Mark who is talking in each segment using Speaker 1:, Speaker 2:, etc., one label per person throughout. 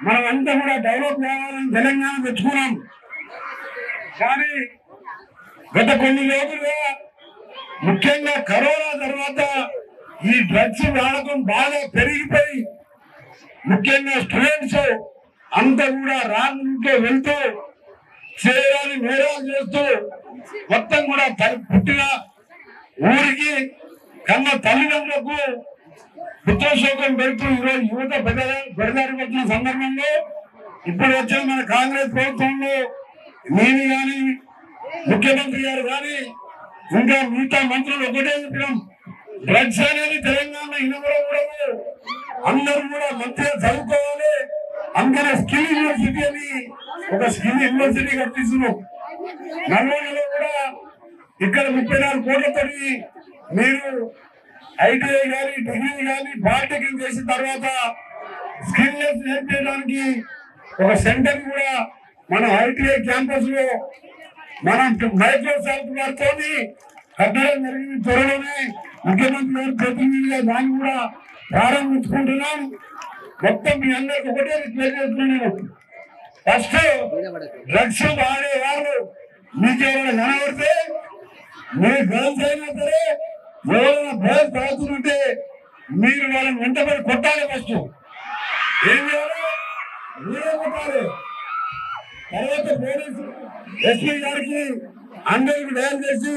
Speaker 1: మనమంతా కూడా డెవలప్ కావాలని తెలంగాణ తెచ్చుకున్నాం. కానీ గత కొన్ని రోజులుగా ముఖ్యంగా కరోనా తర్వాత ఈ డ్రగ్స్ వాడకం బాగా పెరిగిపోయి ముఖ్యంగా స్టూడెంట్స్ అంతా కూడా రాంగ్తో వెళ్తూ చేయడాన్ని నేరాలు చేస్తూ మొత్తం కూడా పుట్టిన ఊరికి కన్న తల్లిదండ్రులకు పుత్రశోకం పెడుతూ ఈరోజు యువత బెడదారి పడుతున్న సందర్భంలో ఇప్పుడు వచ్చిన మన కాంగ్రెస్ ప్రభుత్వంలో నేను కానీ ముఖ్యమంత్రి గారు కానీ ఇంకా మిగతా మంత్రులు ఒకటే చెప్పినాం, డ్రగ్స్ అనేది తెలంగాణ ఇనవరకూడదు, అందరూ కూడా మంచిగా చదువుకోవాలి, అందరూ స్కిల్ యూనివర్సిటీ అని ఒక స్కిల్ యూనివర్సిటీ కట్టిస్తున్నాం. నల్గొండలో కూడా ఇక్కడ 34 కోట్లతో మీరు ఐటీఐ కానీ డిగ్రీ కానీ పాలిటెక్నిక్ చేసిన తర్వాత స్కిల్నెస్ నేర్పించడానికి ఒక సెంటర్ కూడా మన ఐటీఐ క్యాంపస్ లో మనం మైక్రోసాఫ్ట్ వారితో కట్టడం జరిగింది. త్వరలోనే ముఖ్యమంత్రి గారు ప్రతినిధిగా దాన్ని కూడా ప్రారంభించుకుంటున్నాం. మొత్తం మీ అందరికి ఒకటే రిక్వెస్ట్ చేస్తున్నాను, ఫస్ట్ డ్రగ్స్ వాడే వాళ్ళు మీకేమైనా కనబడితే మీ గర్ల్స్ అయినా సరే ఎవరైనా బయలు తాగుతుంటే మీరు వాళ్ళని వెంటబడి కొట్టాలి. ఫస్ట్ ఏం చేయాలి, మీరే కొట్టాలి. తర్వాత పోలీసు ఎస్పీ గారికి అందరికి డయల్ చేసి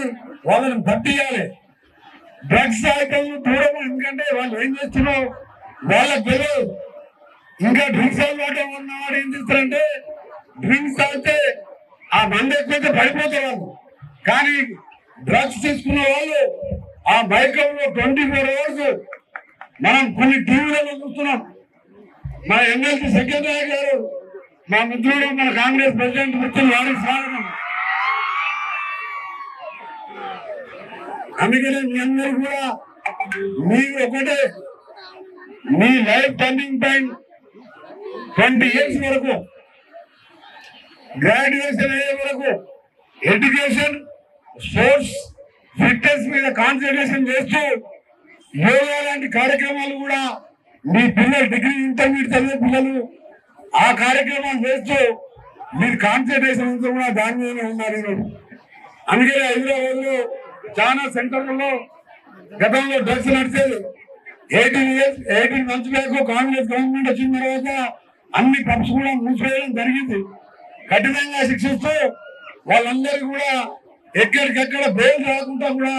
Speaker 1: వాళ్ళని పట్టియాలి. డ్రగ్స్ ఐటమ్ దూరం, ఎందుకంటే వాళ్ళు ఏం చేస్తున్నారో వాళ్ళకి తెలియదు. ఇంకా డ్రింక్స్ అలవాటు ఉన్నవాడు ఏం చేస్తారంటే డ్రింక్స్ తాగితే ఆ మంది ఎక్కువైతే పడిపోతారు వాళ్ళు. కానీ డ్రగ్స్ తీసుకున్న వాళ్ళు ఆ మైకంలో 24 hours మనం కొన్ని టీవీలలో చూస్తున్నాం. మా ఎమ్మెల్సీ సెక్రటరీ గారు, మా మిత్రుడు, మన కాంగ్రెస్ ప్రెసిడెంట్ మిత్రులు వారికి స్వాగతం. అందుకనే మీ అందరూ కూడా మీరు ఒకటే, మీ లైఫ్ టర్నింగ్ పాయింట్ 20 years వరకు గ్రాడ్యుయేషన్ అయ్యే వరకు ఎడ్యుకేషన్, స్పోర్ట్స్, ఫిట్నెస్ మీద కాన్సన్ట్రేషన్ చేస్తూ యోగా లాంటి కార్యక్రమాలు కూడా మీ పిల్లలు డిగ్రీ ఇంటర్మీడియట్ చదివే పిల్లలు ఆ కార్యక్రమాలు చేస్తూ మీరు కాన్సన్ట్రేషన్ అంతా కూడా దాని మీదనే ఉన్నారు. అందుకే హైదరాబాద్ లో చాలా సెంటర్లలో గతంలో డ్రగ్స్ నడిచేది. 18 months బ్యాక్ కాంగ్రెస్ గవర్నమెంట్ వచ్చిన తర్వాత అన్ని పబ్స్ కూడా మూసివేయడం జరిగింది. కఠినంగా శిక్షిస్తూ వాళ్ళందరికీ కూడా ఎక్కడికెక్కడ బెయిల్ రాకుండా కూడా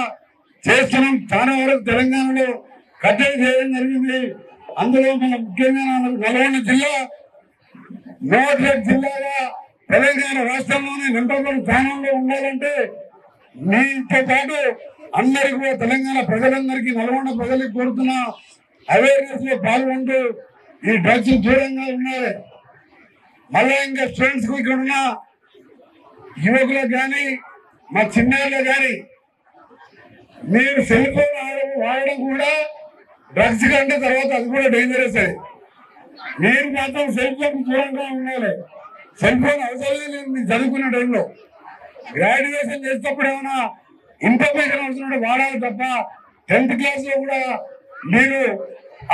Speaker 1: చేస్తున్నాం. చాలా వరకు తెలంగాణలో కట్టడి చేయడం జరిగింది. అందులో మన ముఖ్యంగా నల్గొండ జిల్లా నో డ్రగ్ జిల్లాగా తెలంగాణ రాష్ట్రంలోనే నెంబర్ 1 స్థానంలో ఉండాలంటే మీతో పాటు అందరికీ కూడా తెలంగాణ ప్రజలందరికీ, నల్గొండ ప్రజలకు కోరుతున్న అవేర్నెస్ లో పాల్గొంటూ ఈ డ్రగ్స్ దూరంగా ఉన్నారు. మళ్ళా ఇంకా స్టూడెంట్స్ కు ఇక్కడ ఉన్న యువకులకు కానీ మా చిన్నారులకు కానీ మీరు సెల్ ఫోన్ వాడడం కూడా డ్రగ్స్ కంటే తర్వాత అది కూడా డేంజరస్. అది మీరు మాత్రం సెల్ ఫోన్ దూరంగా ఉండాలి. సెల్ ఫోన్ అవసరం లేదు. మీరు చదువుకున్న టైంలో గ్రాడ్యుయేషన్ చేసేటప్పుడు ఏమైనా ఇన్ఫర్మేషన్ అవసరం వాడాలి తప్ప 10th class లో కూడా మీరు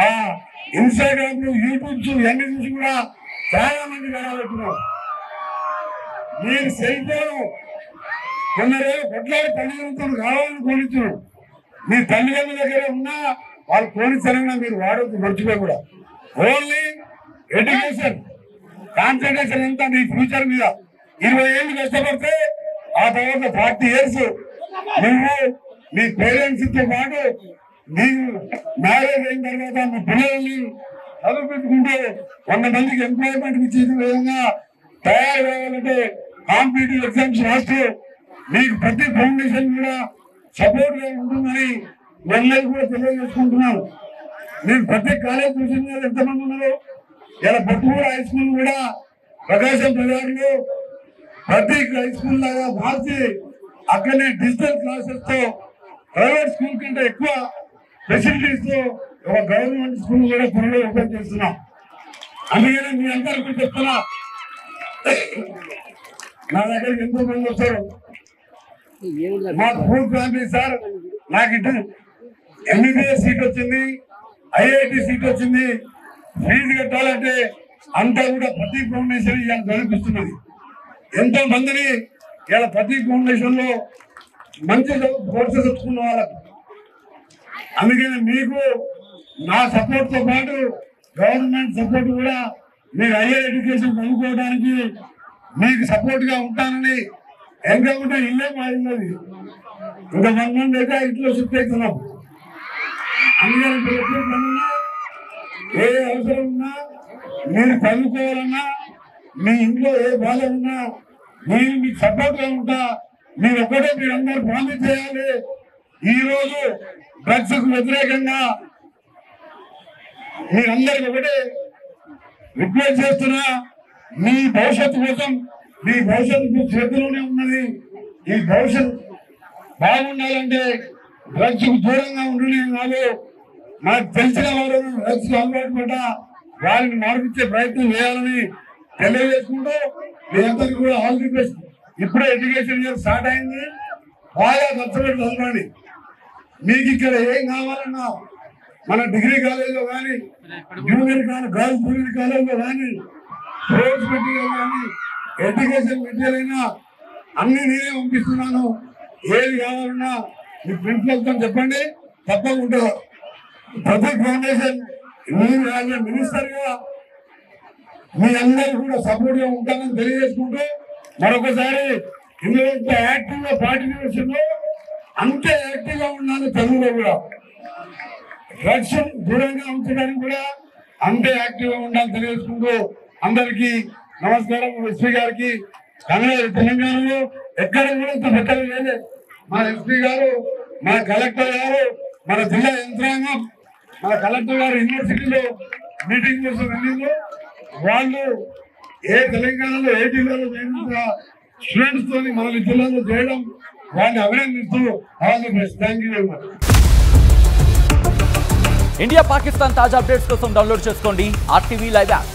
Speaker 1: ఆ ఇన్స్టాగ్రామ్ యూట్యూబ్స్ ఇవన్నీ చూసి కూడా చాలా మంది కనబడుతున్నారు. మీరు సెల్ ఫోన్ కొందరేమో కొట్లాడి తల్లిదండ్రులతో కావాలని కోరించారు. మీ తల్లిదండ్రుల దగ్గర ఉన్నా వాళ్ళు కోరించాలన్నా మీరు వాడొద్దు, మర్చిపోయి కూడా. ఓన్లీ ఎడ్యుకేషన్ కాన్సన్ట్రేషన్ అంతా మీ ఫ్యూచర్ మీద. 20 ఏళ్ళు కష్టపడితే ఆ తర్వాత 40 years నువ్వు మీ పేరెంట్స్ తో పాటు నీవు మ్యారేజ్ అయిన తర్వాత మీ పిల్లల్ని చదువుకుంటూ 100 మందికి ఎంప్లాయ్మెంట్ ఇచ్చే విధంగా తయారు కావాలంటే కాంపిటేటివ్ ఎగ్జామ్స్ రాస్తూ మీకు ప్రతి ఫౌండేషన్ కూడా సపోర్ట్ గా ఉంటుందని అందరికీ కూడా తెలియజేసుకుంటున్నాను. మీరు ప్రతి కాలేజ్ చూసిన ఎంతమంది ఉన్నారు? ఇలా బొట్టుగూడ హై స్కూల్ కూడా ప్రకాశం బజార్లో ప్రతి హై స్కూల్ లాగా మార్చి అక్కడనే డిజిటల్ క్లాసెస్ తో ప్రైవేట్ స్కూల్ కంటే ఎక్కువ ఫెసిలిటీస్ తో ఒక గవర్నమెంట్ స్కూల్ కూడా త్వరలో ఓపెన్ చేస్తున్నాం. అందుకనే మీ అందరికీ చెప్తున్నా, నా దగ్గరికి ఎంతో మంది వస్తారు. మాకు ఫుల్ ఫ్యామిలీ సార్, నాకు ఇటు MBBS సీట్ వచ్చింది, IIT సీట్ వచ్చింది, ఫీజు కట్టాలంటే అంతా కూడా ప్రతీక్ ఫౌండేషన్ ఇవాళ చదివిస్తున్నది. ఎంతో మందిని ఇలా ప్రతీక్ ఫౌండేషన్ లో మంచి కోర్సు తెచ్చుకున్న వాళ్ళకు. అందుకని మీకు నా సపోర్ట్ తో పాటు గవర్నమెంట్ సపోర్ట్ కూడా మీరు హైయర్ ఎడ్యుకేషన్ చదువుకోవడానికి మీకు సపోర్ట్ గా ఉంటానని. ఎంతకుంటే ఇల్లే మారినది, ఇంకా 1 month అయితే ఇంట్లో షిఫ్ట్ అవుతున్నాం. అందుకని ఏ అవసరం ఉన్నా మీరు చదువుకోవాలన్నా మీ ఇంట్లో ఏ బాధ ఉన్నా నేను మీకు సపోర్ట్ గా ఉంటా. మీరు ఒకటే మీరందరూ ప్రామిస్ చేయాలి. ఈ రోజు డ్రగ్స్ కు వ్యతిరేకంగా మీరందరికి ఒకటే రిక్వెస్ట్ చేస్తున్నా, మీ భవిష్యత్తు కోసం, మీ భవిష్యత్తు చేతిలోనే ఉన్నది. ఈ భవిష్యత్తు బాగుండాలంటే డ్రగ్స్ కు దూరంగా ఉండనే కాదు, మనకు తెలిసిన వారు డ్రగ్స్ అలవాటు పడ్డ వారిని మార్పించే ప్రయత్నం చేయాలని తెలియజేసుకుంటూ మీ అందరికీ కూడా ఆల్ ది బెస్ట్. ఇప్పుడే ఎడ్యుకేషన్ ఇయర్ స్టార్ట్ అయింది, బాగా కష్టపడి చదవండి. మీకు ఇక్కడ ఏం కావాలన్నా మన డిగ్రీ కాలేజీలో కానీ, జూనియర్ గర్ల్స్ జూనియర్ కాలేజీలో కానీ, స్పోర్ట్స్ మెటీరియల్ కానీ, ఎడ్యుకేషన్ మెటీరియల్ అయినా అన్ని నేనే పంపిస్తున్నాను. ఏది కావాలన్నా మీ ప్రిన్సిపల్తో చెప్పండి, తప్పకుండా ప్రతీక్ ఫౌండేషన్ మీరు మినిస్టర్ గా మీ అందరూ కూడా సపోర్ట్ గా ఉంటానని తెలియజేసుకుంటూ మరొకసారి ఇందులో యాక్టివ్ గా పార్టిసిపేషన్ లో అంతే యాక్టివ్ గా ఉండాలి. చదువులో కూడా డ్రగ్స్ దూరంగా ఉంచడానికి కూడా అంతే యాక్టివ్ గా ఉండాలని తెలియజేసుకుంటూ అందరికీ నమస్కారం. ఎస్పీ గారికి తెలంగాణలో ఎక్కడ కూడా ఇంత పెద్దగా లేదు. మన ఎస్పీ గారు, మన కలెక్టర్ గారు, మన జిల్లా యంత్రాంగం, మన కలెక్టర్ గారు యూనివర్సిటీలో మీటింగ్ కోసం వెళ్ళిందో వాళ్ళు ఏ తెలంగాణలో ఏ జిల్లాలో చేయకుండా స్టూడెంట్స్ తోని మన జిల్లాలో చేయడం వాళ్ళని అభినందిస్తూ all the best. Thank you very much.
Speaker 2: India Pakistan తాజా అప్డేట్స్ కోసం డౌన్లోడ్ చేసుకోండి RTV లైవ్ యాప్.